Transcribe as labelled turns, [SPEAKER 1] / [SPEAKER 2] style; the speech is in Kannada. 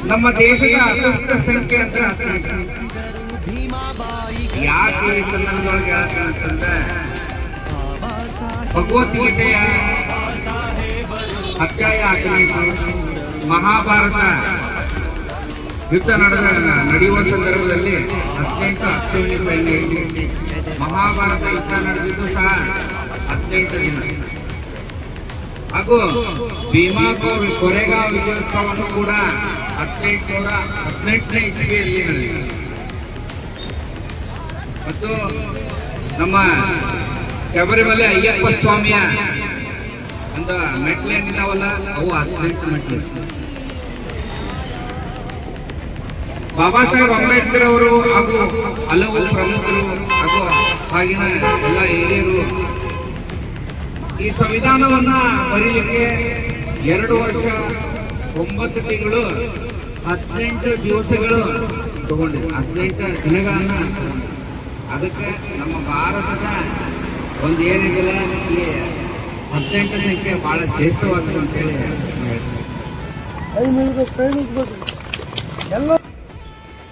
[SPEAKER 1] ನಮ್ಮ ದೇಶದ ಅದೃಷ್ಟ ಸಂಖ್ಯೆ ಅಂದ್ರೆ 18. ಯಾಕೆ ಈ ಸಂದರ್ಭದೊಳಗೆ ಅಂತಂದ್ರೆ ಭಗವದ್ಗೀತೆಯ ಅಧ್ಯಾಯ 15 ಮಹಾಭಾರತ ಯುದ್ಧ ನಡೆಯುವ ಸಂದರ್ಭದಲ್ಲಿ 18 ಅಶ್ವಿನಿ ಸೈನ್ಯ ಮಹಾಭಾರತ ಯುದ್ಧ ನಡೆದಿದ್ದು ಸಹ 18 ದಿನ. ಹಾಗೂ ಭೀಮಾ ಕೊರೆಗಾಂವ್ ವಿಜಯೋತ್ಸವವನ್ನು ಕೂಡ 1818ನೇ ಇಸವಿಯಲ್ಲಿ ನಡೆದಿದೆ. ಮತ್ತು ನಮ್ಮ ಶಬರಿಮಲೆ ಅಯ್ಯಪ್ಪ ಸ್ವಾಮಿಯ ಅಂತ ಮೆಟ್ಲೇನಿದಾವಲ್ಲ ಅವು 18 ಮೆಟ್ಲು. ಬಾಬಾ ಸಾಹೇಬ್ ಅಂಬೇಡ್ಕರ್ ಅವರು ಹಾಗೂ ಹಲವು ಪ್ರಮುಖರು ಹಾಗೂ ಆಗಿನ ಎಲ್ಲ ಹಿರಿಯರು ಈ ಸಂವಿಧಾನವನ್ನ ಬರೀಲಿಕ್ಕೆ 2 ವರ್ಷ 9 ತಿಂಗಳು 18 ದಿವಸಗಳು ತಗೊಂಡಿದೆ. 18 ದಿನಗಳನ್ನ. ಅದಕ್ಕೆ ನಮ್ಮ ಭಾರತದ ಒಂದು ಏನಿದೆ ಈ 18 ಸಂಖ್ಯೆ ಬಹಳ ಶ್ರೇಷ್ಠವಾಗಿದೆ ಅಂತೇಳಿ ಹೇಳ್ತಾರೆ.